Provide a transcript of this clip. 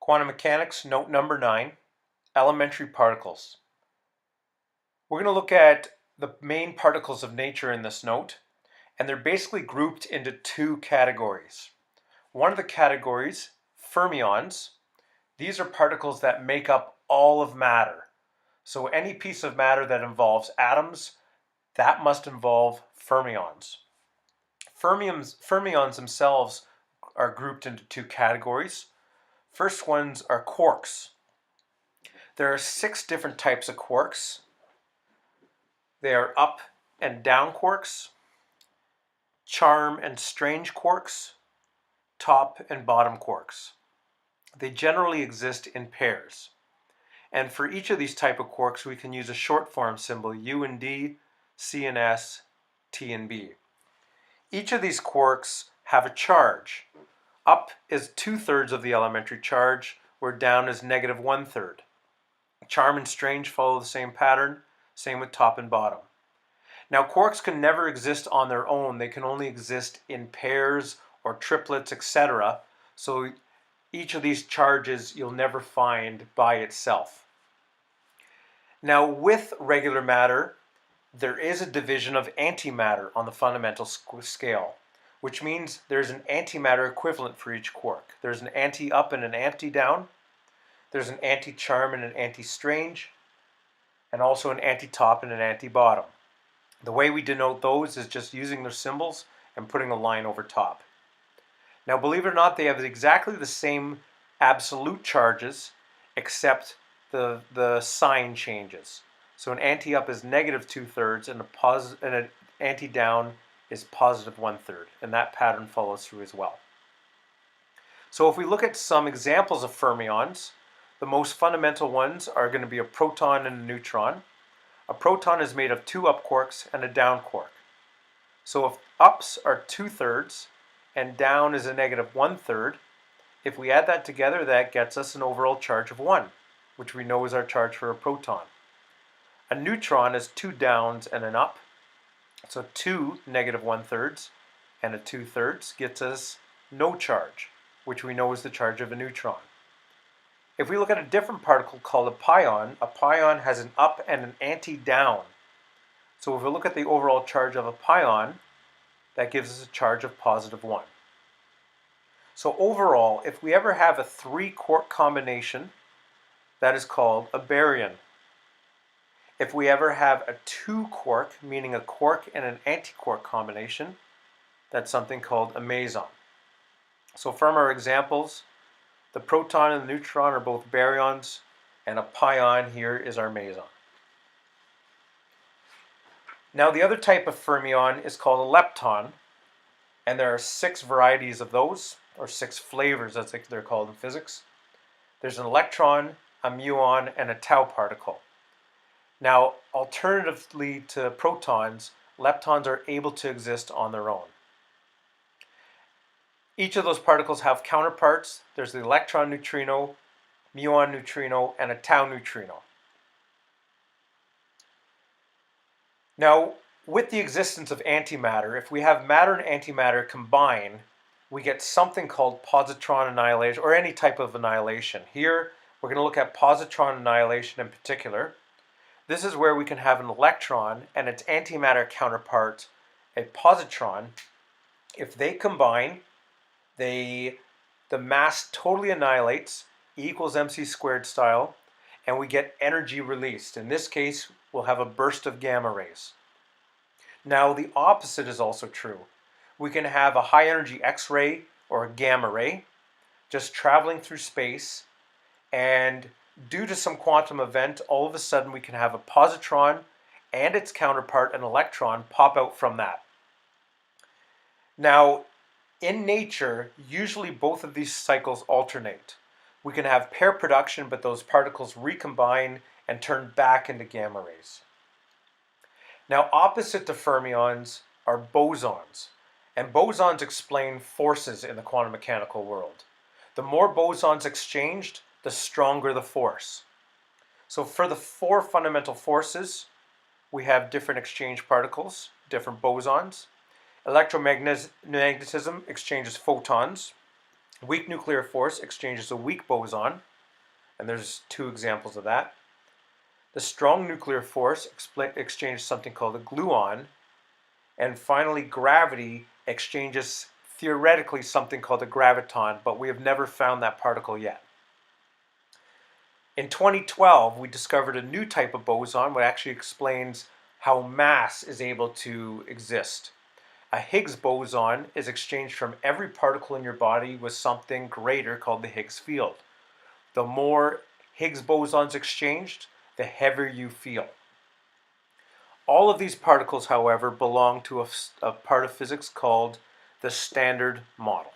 Quantum Mechanics, note number 9, elementary particles. We're going to look at the main particles of nature in this note, and they're basically grouped into two categories. One of the categories, fermions, these are particles that make up all of matter. So any piece of matter that involves atoms, that must involve fermions. Fermions themselves are grouped into two categories. First ones are quarks. There are 6 different types of quarks. They are up and down quarks, charm and strange quarks, top and bottom quarks. They generally exist in pairs. And for each of these type of quarks, we can use a short form symbol, U and D, C and S, T and B. Each of these quarks have a charge. Up is 2/3 of the elementary charge, where down is -1/3. Charm and strange follow the same pattern, same with top and bottom. Now quarks can never exist on their own, they can only exist in pairs or triplets, etc. So each of these charges you'll never find by itself. Now with regular matter, there is a division of antimatter on the fundamental scale, which means there's an antimatter equivalent for each quark. There's an anti-up and an anti-down. There's an anti-charm and an anti-strange, and also an anti-top and an anti-bottom. The way we denote those is just using their symbols and putting a line over top. Now, believe it or not, they have exactly the same absolute charges, except the sign changes. So an anti-up is -2/3, and an anti-down is +1/3, and that pattern follows through as well. So if we look at some examples of fermions, the most fundamental ones are going to be a proton and a neutron. A proton is made of 2 up quarks and a down quark. So if ups are 2/3 and down is a -1/3, if we add that together, that gets us an overall charge of 1, which we know is our charge for a proton. A neutron is 2 downs and an up. So 2 -1/3 and a 2/3 gets us no charge, which we know is the charge of a neutron. If we look at a different particle called a pion has an up and an anti-down. So if we look at the overall charge of a pion, that gives us a charge of +1. So overall, if we ever have a 3-quark combination, that is called a baryon. If we ever have a 2-quark, meaning a quark and an antiquark combination, that's something called a meson. So from our examples, the proton and the neutron are both baryons, and a pion here is our meson. Now the other type of fermion is called a lepton, and there are 6 varieties of those, or 6 flavors as they're called in physics. There's an electron, a muon, and a tau particle. Now, alternatively to protons, leptons are able to exist on their own. Each of those particles have counterparts. There's the electron neutrino, muon neutrino, and a tau neutrino. Now, with the existence of antimatter, if we have matter and antimatter combine, we get something called positron annihilation, or any type of annihilation. Here, we're going to look at positron annihilation in particular. This is where we can have an electron and its antimatter counterpart, a positron. If they combine, the mass totally annihilates, E = mc² style, and we get energy released. In this case, we'll have a burst of gamma rays. Now, the opposite is also true. We can have a high energy X-ray or a gamma ray just traveling through space, and due to some quantum event, all of a sudden we can have a positron and its counterpart, an electron, pop out from that. Now, in nature, usually both of these cycles alternate. We can have pair production, but those particles recombine and turn back into gamma rays. Now, opposite to fermions are bosons, and bosons explain forces in the quantum mechanical world. The more bosons exchanged, the stronger the force. So for the 4 fundamental forces, we have different exchange particles, different bosons. Electromagnetism exchanges photons. Weak nuclear force exchanges a weak boson, and there's two examples of that. The strong nuclear force exchanges something called a gluon. And finally, gravity exchanges theoretically something called a graviton, but we have never found that particle yet. In 2012, we discovered a new type of boson, which actually explains how mass is able to exist. A Higgs boson is exchanged from every particle in your body with something greater called the Higgs field. The more Higgs bosons exchanged, the heavier you feel. All of these particles, however, belong to a part of physics called the Standard Model.